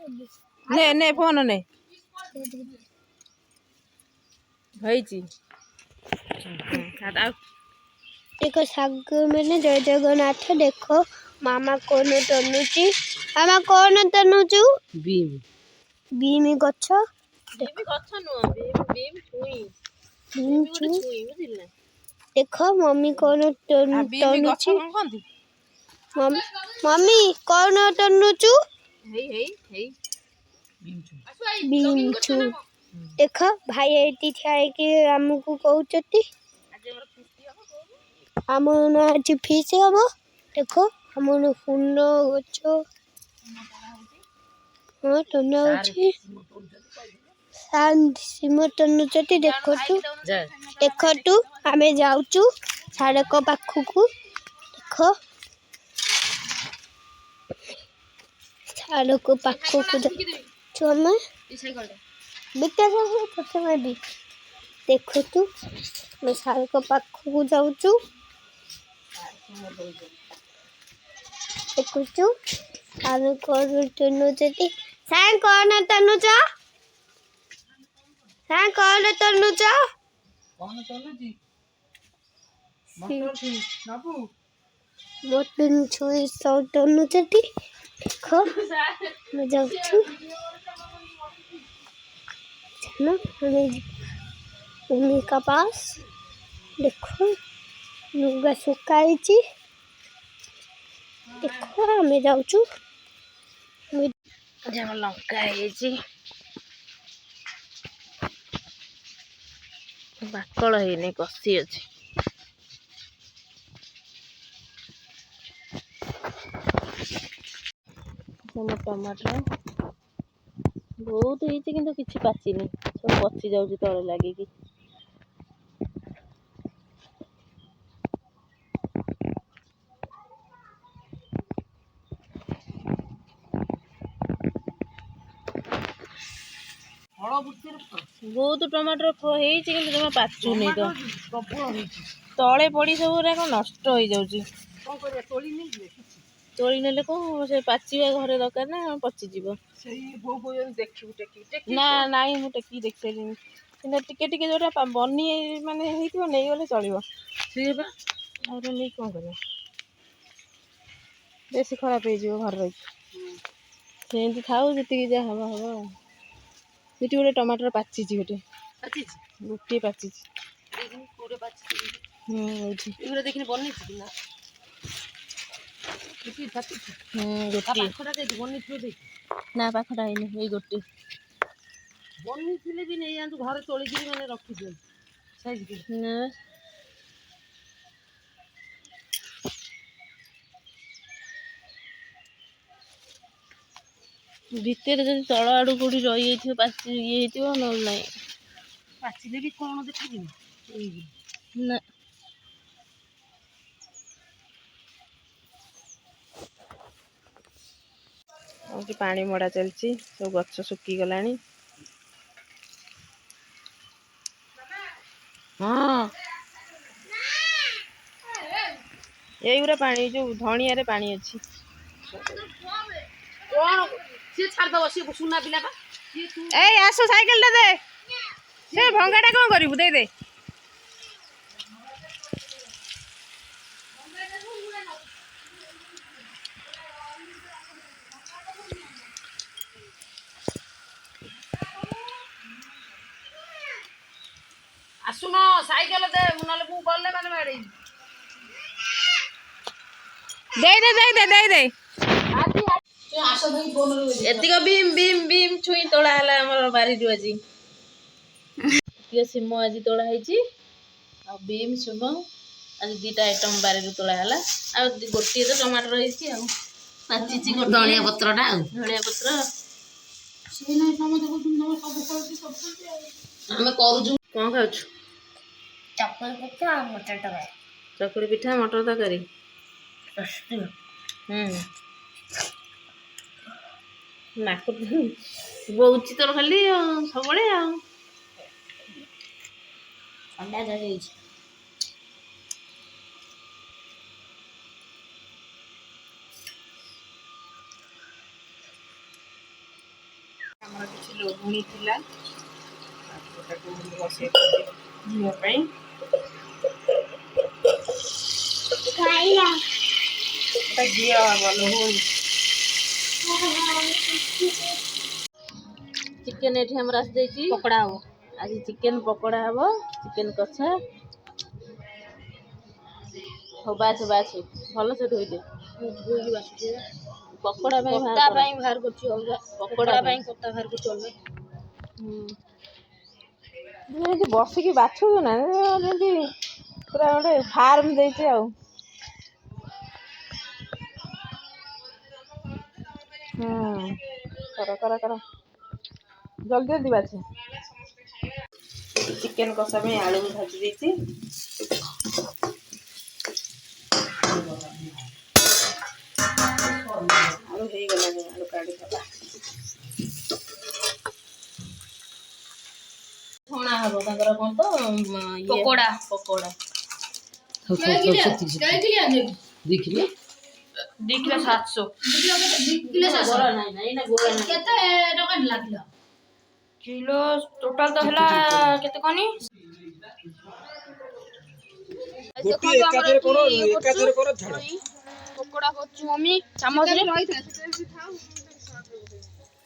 ନେ ନେ फोन ନେ ହେଇଛି देखो साग मैंने जय जगन्नाथ देखो मामा कौन तनुची मामा कौन तनुचु बीम बीमी गछ बीम गछ नु बीम छुई बीम छुई बुझिल ना देखो मम्मी कौन तनुची मम्मी कौन तनुचु हेई बीम छु देखो भाई एटी ठाई के हमको कहउचती हमन आज फिश हम देखो हमन फूल गछ हाँ तनु अछि शांत सिम तनु चटी देखो तू हमें जाउचू सड़क पाखकू देखो सड़क पाखकू चल बिटा छोटे में भी देखो तू मैं सड़क पाखकू जाउचू देखुचु आमे कौन तनुचती सांग कौन तनुच सांग कौन तनुच कौन तनुची मटर छी बाबू मोटन छुई सौ तनुचती देखो मैं जाऊँ चलो हमें मम्मी का पास देखो लुगा सुखाई छी देखो हमें जाऊँ जब लंका ହେଇଛି ବାକଳ ହେଇନି କଷି ଅଛି ଟମାଟର ବହୁତ ହେଇଛି କିନ୍ତୁ କିଛି ପାଚିନି ସବୁ ପଚି ଯାଉଛି ତଳେ ଲାଗିକି ବହୁତ ଟମାଟର ହେଇଛି କିନ୍ତୁ ଜମା ପାଚୁନି ତ ତଳେ ପଡି ସବୁ ନଷ୍ଟ ହେଇଯାଉଛି ତୋଳି ନେଲେ କଣ ସେ ପାଚିବା ଘରେ ଦରକାର ନା ପଚିଯିବ ନା ନାଇଁ ମୁଁ ଟେକିକି ଦେଖି ସାରିଲିଣି କିନ୍ତୁ ଟିକେ ଟିକେ ଯୋଉଟା ବନି ମାନେ ହେଇଥିବ ନେଇଗଲେ ଚଳିବ ଆଉ ନେଇ କଣ କରିବ ବେଶୀ ଖରାପ ହେଇଯିବ ଘରେ ରହିକି ସେମିତି ଥାଉ ଯେତିକି ଯାହା ହବ ହବ ଆଉ ସେଠି ଗୋଟେ ଟମାଟର ପାଚିଛି ଗୋଟିଏ ପାଚିଛି ଦେଖିନି ବନେଇଛି ନା ନା ପାଖଟା ହେଇନି ଏଇ ଗୋଟେ ବନେଇଥିଲେ ବି ନେଇ ଯାଆନ୍ତୁ ଘରେ ତୋଳିକିରି ମାନେ ରଖିଦିଅନ୍ତୁ ନା ଭିତରେ ଯଦି ତଳ ଆଡୁ କୋଉଠି ରହିଯାଇଥିବ ପାଚି ଇଏ ହେଇଥିବ ନହେଲେ ନାହିଁ ପାଚିଲେ ବି କଣ ଦେଖାଯିବ ନା ଆଉ ପାଣି ମଡା ଚାଲିଛି ସବୁ ଗଛ ଶୁଖିଗଲାଣି ହଁ ଏଇଗୁରା ପାଣି ଯୋଉ ଧଣିଆରେ ପାଣି ଅଛି କଣ ସିଏ ଛାଡିଦବ ସିଏ ସୁନା ପିଲା ବା ଏଇ ଆସ ସାଇକେଲ ଟା ଦେ ସେ ଭଙ୍ଗା ଟା କଣ କରିବୁ ଦେଇ ଦେ ଆସୁନ ସାଇକେଲ ଦେ ନହେଲେ ମୁଁ ଗଲେ ମାନେ ବାଡେଇବି ଦେଇ ଦେ ଏତିକ ବିମ୍ ଛୁଇଁ ତୋଳା ହେଲା ଆମର ବାରିରୁ ଆଜି ଟିକେ ସିମ ଆଜି ତୋଳା ହେଇଛି ଆଉ ବିମ୍ ସିମ ଆଜି ଦିଟା ଆଇଟମ ବାରିରୁ ତୋଳା ହେଲା ଆଉ ଗୋଟିଏ ତ ଟମାଟର ହେଇଛି ଆଉ ପାଚିଛି ଧଣିଆ ପତ୍ରଟା ଆଉ ଧଣିଆ ପତ୍ର ଆମେ କରୁଛୁ କଣ ଖାଉଛୁ चप्पल पिठा मटर तरकारी चकुली पिठा मटर तरकारी नाक ବହୁଛି ତୋର ଖାଲି ସବୁବେଳେ ଆଉ अंडा धरेज କିଲୋ ଲୁଣି ଥିଲା ତାକୁ ବସେଇ ଘିଅ ପାଇଁ ଘିଅ ଭଲ ହଉନି। ଚିକେନ ଏଠି ଆମର ଆସିଯାଇଛି ପକୋଡା ହବ ଆଜି ଚିକେନ ପକୋଡା ହବ ଚିକେନ କଷା ହଉ ବାଛେ ଭଲସେ ଧୋଇଦେ ପକୋଡା ପାଇଁ ବାହାର କରୁଛି ଅଲଗା ପକୋଡା ପାଇଁ କତା ବାହାର କରୁଛି ଅଲଗା ଯେମିତି ବସିକି ବାଛୁଛୁ ନା ଯେମିତି ପୁରା ଗୋଟେ ଫାର୍ମ ଦେଇଛି ଆଉ କର ଜଲ୍ଦି ଜଲ୍ଦି ବାଛେ। ଚିକେନ କଷା ପାଇଁ ଆଳୁ ଭାଜି ଦେଇଛି ଆଳୁ ହେଇଗଲାଣି ଆଳୁ କାଢିଦବା ଛଣା ହବ ତାଙ୍କର କଣ ତ pakoda pakoda 2 kilo 700 kilo total तो हला केते कोनी गोटी एकाधरे करो झाड़ पकोड़ा करछु मम्मी चामच रे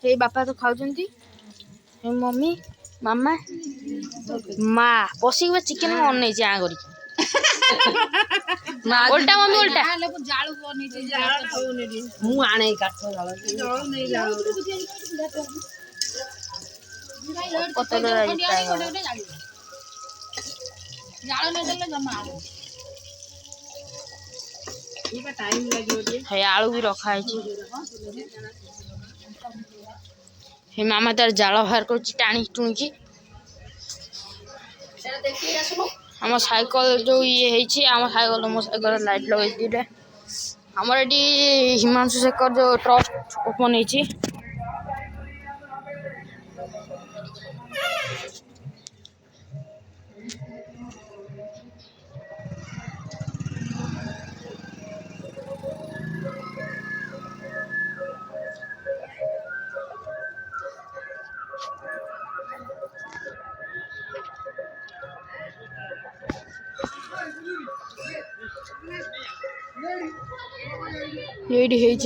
हे बापा तो खाउचंती हे मम्मी मामा मा बसी के चिकन में ऑन नहीं जा करी उल्टा मम्मी उल्टा जाळू बनी जाळू मु आणे काठ जाळू नहीं जाळू पतल जाळू नहीं देले जमा ये टाइम लगे हे आलू भी रखा है हे मामा तार जाल बाहर कर टाणी टुणी आम साइकल जो ये आम साइकल मो साइकल लाइट लगे दीटा आमर ये हिमांशु शेखर जो ट्रस्ट ओपन हो ये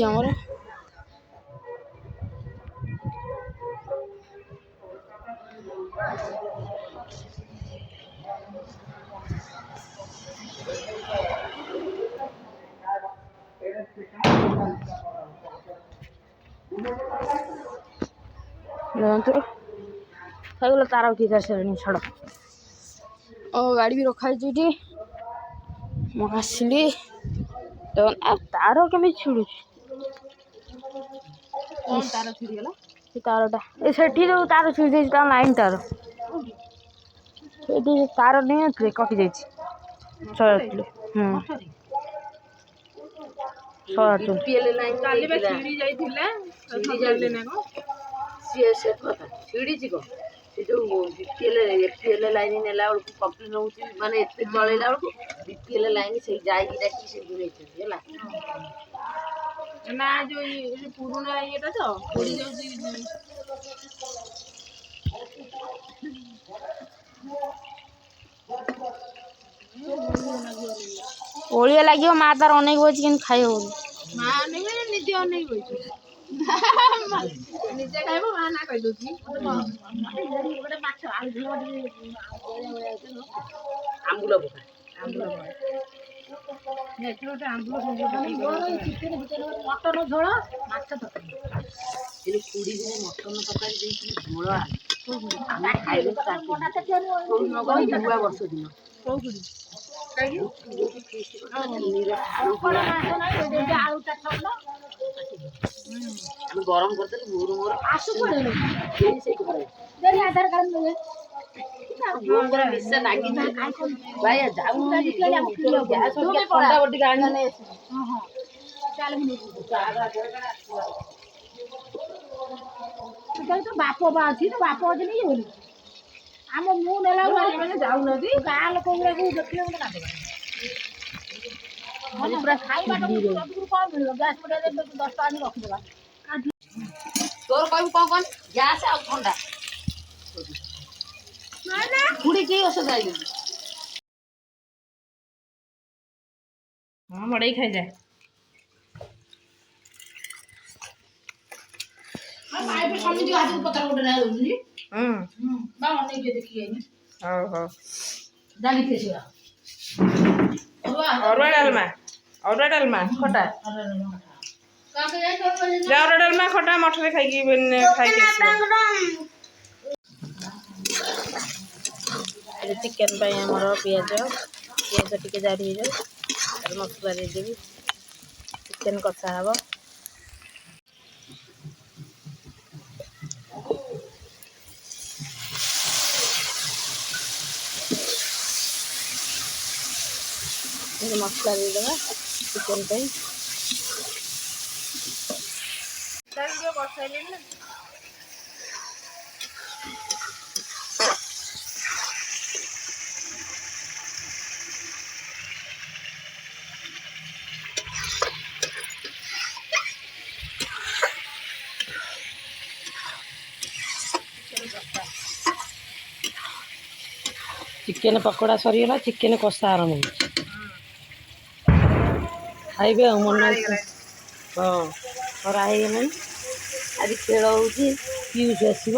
आमर साइकल तार उठी सारे छड़ गाड़ी भी रखा है ମୁଁ ଆସିଲି ତ ତାର କେମିତି ଛିଡ଼ୁଛି कौन तार छिड़ीगला ସେ ତାରଟା ଏ ସେଠି ଯୋଉ ତାର ଛିଡ଼ି ଯାଇଛି ତା ଲାଇନ୍ ତାର ସେଠି ତାର ନେଇ କଟି ଯାଇଛି ସଜାଡୁଥିଲି बीपीएल लाइन काली बे छिड़ी जाइथिला छिड़ी जाले ना को सीए से कथा छिड़ी छी को से जो बीपीएल एपीएल लाइन नेला बेलू कंप्लीट होउची माने एते चलेला बेलू बीपीएल लाइन से जाई की डाकी से जुड़े छी हैला ना जो ये पुराना येटा तो पड़ी जाउची ओलिया लगे माँ तार अनेक बजे कि खाई हो माँ नहीं निजे अनेक बजे निजे खाइबो माँ ना कहि दोची गोटे माछ आलू आंबुल पका आंबुल नेचरोटे आंबुल मटन झोल माछ तरकारी ये कुड़ी दिने मटन तरकारी देइछि झोल आमे खाइबो बुआ वर्ष दिन कोउ कुड़ी गरम करते आसु आधार कार्ड मिसा लागी भाई जाऊ तो बाप बा अच्छी तो बाप अच्छे नहीं बोली आम मु नेला जाऊ नदी गाँ लोक देखिए मत काटे पूरा खाई कौन मिल गैस पटा 10 टका रखिदेगा तो ତୋର କହିବୁ କ'ଣ କହନି ଗ୍ୟାସ୍ ଆଉ ଥଣ୍ଡା ଖୁଡ଼ି କି ଔଷଧ ଆଇଲି ହଁ ମଡ଼େଇ ଖାଇଯା। ସମିତି ହାତକୁ ପତ୍ର ଗୋଟେ ନା ଦଉଛନ୍ତି ବା ଅନେଇକି ଦେଖିକି ଯାଇନି ହଉ ହଉ ଜାଣିକି ଆସିବା ଅରୁଆ ଡାଲମା ଖଟା ଅରୁଆ ଡାଲମା ଖଟା ମଠରେ ଖାଇକି ଆସିବ। ଚିକେନ ପାଇଁ ଆମର ପିଆଜ ଟିକେ ଜାରି ହେଇଯାଉ ତାପରେ ମସଲା ଦେଇଦେବି ଚିକେନ କଷା ହବ। ମସଲା ଦେଇଦେବା ଚିକେନ ପାଇଁ ବସାଇଲେଣି ନା ଚିକେନ ପକୋଡ଼ା ସରିଗଲା ଚିକେନ କଷା ଆରମ୍ଭ ହେଉଛି ଖାଇବେ ଆଉ ମନ ଇଚ୍ଛା ହଁ ଖରା ହେଇଗଲାଣି ଆଜି ଖେଳ ହେଉଛି ପିୟୁଷ ଆସିବ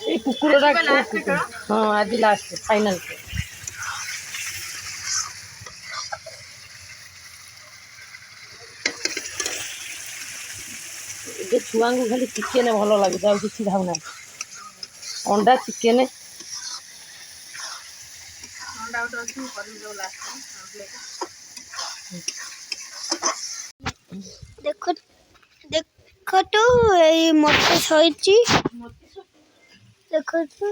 ଏଇ କୁକୁରଟା ହଁ ଆଜି ଲାଷ୍ଟ ଫାଇନାଲ ଏବେ ଛୁଆଙ୍କୁ ଖାଲି ଚିକେନ ଭଲ ଲାଗୁଛି ଆଉ କିଛି ଖାଉନାହାନ୍ତି ଅଣ୍ଡା ଚିକେନ ଦେଖନ୍ତୁ ଏଇ ମଟର ସରିଛି ଦେଖନ୍ତୁ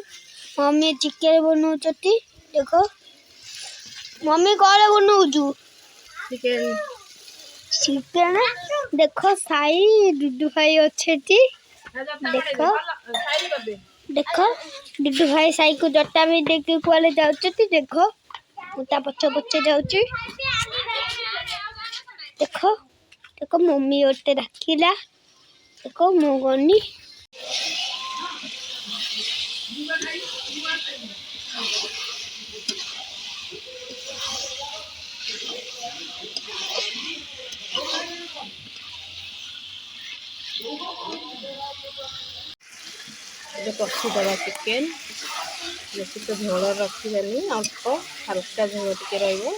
ମମ୍ମି ଚିକେନ ବନଉଛନ୍ତି ଦେଖ ମମ୍ମି କ'ଣ ବନଉଛୁ ଚିକେନ ଦେଖ ସାଇ ଡୁଡୁ ଭାଇ ଅଛନ୍ତି ଦେଖ ଦେଖ ଡୁଡୁ ଭାଇ ସାଇକୁ ଜଟା ବି ଦେଇକି କୁଆଡ଼େ ଯାଉଛନ୍ତି ଦେଖ ମୁଁ ତା ପଛେ ଯାଉଛି ଦେଖ ଦେଖ ମମ୍ମି ଗୋଟେ ଡାକିଲା ଦେଖ ମୁଁ ଗନି ଏବେ କଷିଦେବା ଚିକେନ ବେଶୀ ତ ଝୋଳ ରଖିବାନି ଅଳ୍ପ ହାଲକା ଝୋଳ ଟିକେ ରହିବ।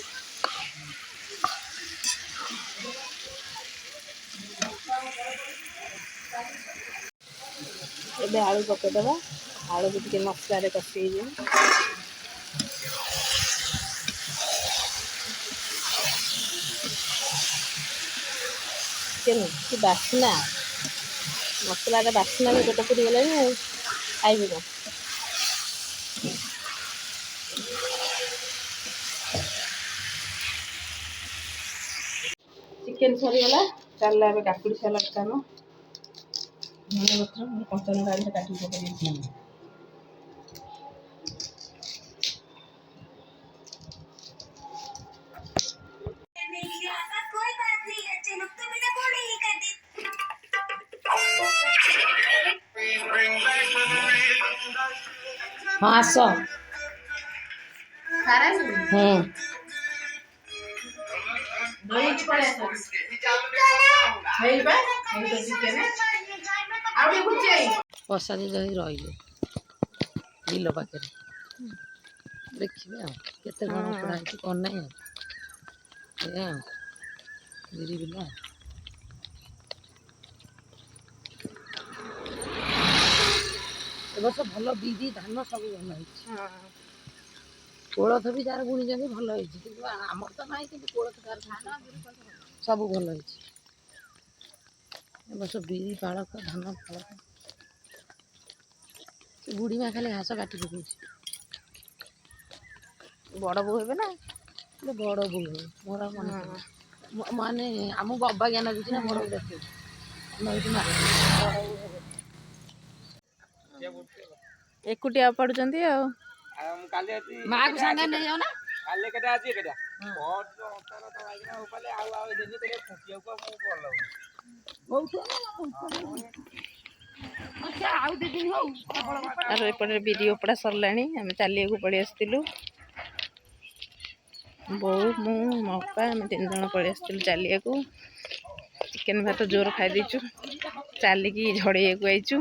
ଏବେ ଆଳୁ ପକେଇଦେବା ଆଳୁକୁ ଟିକେ ମସଲାରେ କଷେଇଯିବା ଚିକେନ କି ବାସ୍ନା ମସଲାରେ ବାସ୍ନା ବି ପେଟ ପୁରିଗଲାଣି ଆଉ ଖାଇବି କ'ଣ ଚିକେନ ସରିଗଲା ଚାଲିଲା ଏବେ କାକୁଡ଼ି ସାଲାଡ଼ କାମ ଧନିଆ ପତ୍ର କଞ୍ଚା ଲଙ୍କା କାଟିକି ପକେଇ ହଁ ଆସ ବର୍ଷା ଦିନ ରହିଲେ ବିଲ ପାଖରେ ଦେଖିବେ ଆଉ କେତେ କ'ଣ ପୋଡ଼ା ହେଇଛି କ'ଣ ନାହିଁ ଆଉ ଏଇଆ ଆଉ ବିରି ବିଲ ଏ ବର୍ଷ ଭଲ ବିରି ଧାନ ସବୁ ଭଲ ହେଇଛି କୋଳଥ ବି ଯାହାର ବୁଣିଛନ୍ତି ଭଲ ହେଇଛି କିନ୍ତୁ ଆମର ତ ନାହିଁ କିନ୍ତୁ କୋଳଥ ଧାନ ସବୁ ଭଲ ହେଇଛି ଏ ବର୍ଷ ବିରି ପାଳକ ଧାନ ପାଳକ ସେ ବୁଢ଼ୀ ମା ଖାଲି ଘାସ କାଟି ପକଉଛି ବଡ଼ ବୋଉ ହେବେ ନା ବଡ଼ ବୋଉ ହେବେ ମୋର ମନେ ମାନେ ଆମ ବାବା ଜ୍ଞାନ କିଛି ନା ବଡ଼ ଦେଖେ ଏକୁଟିଆ ପଡୁଛନ୍ତି ଆଉ ମାଆକୁ ସାଙ୍ଗେ ନେଇଯାଉ ନା আর ଏପଟେ ବିରି ଉପଡ଼ା ସରିଲାଣି। ଆମେ ଚାଲିବାକୁ ପଳେଇ ଆସିଥିଲୁ, ବୋଉ ମୁଁ ମୋ ବାପା ଆମେ 3 ଜଣ ପଳେଇ ଆସିଥିଲୁ ଚାଲିବାକୁ। ଚିକେନ ଭାତ ଜୋର ଖାଇ ଦେଇଛୁ, ଚାଲିକି ଝଡ଼େଇବାକୁ ଆଇଛୁ।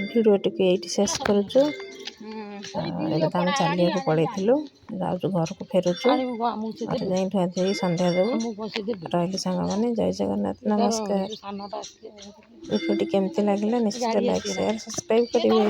ଭିଡ଼ିଓଟିକୁ ଏଇଠି ଶେଷ କରୁଛୁ। ଏବେ ତ ଆମେ ଚାଲିବାକୁ ପଳେଇଥିଲୁ, ଯାଉଛୁ ଘରକୁ ଫେରୁଛୁ। ଘରେ ଯାଇ ଧୁଆ ଧୋଇ ସନ୍ଧ୍ୟା ଦେବୁ। ରହିଲି ସାଙ୍ଗମାନେ, ଜୟ ଜଗନ୍ନାଥ, ନମସ୍କାର। ଭିଡ଼ିଓଟି କେମିତି ଲାଗିଲା ନିଶ୍ଚିତ ଲାଇକ୍ ସେୟାର ସବସ୍କ୍ରାଇବ୍ କରିବେ।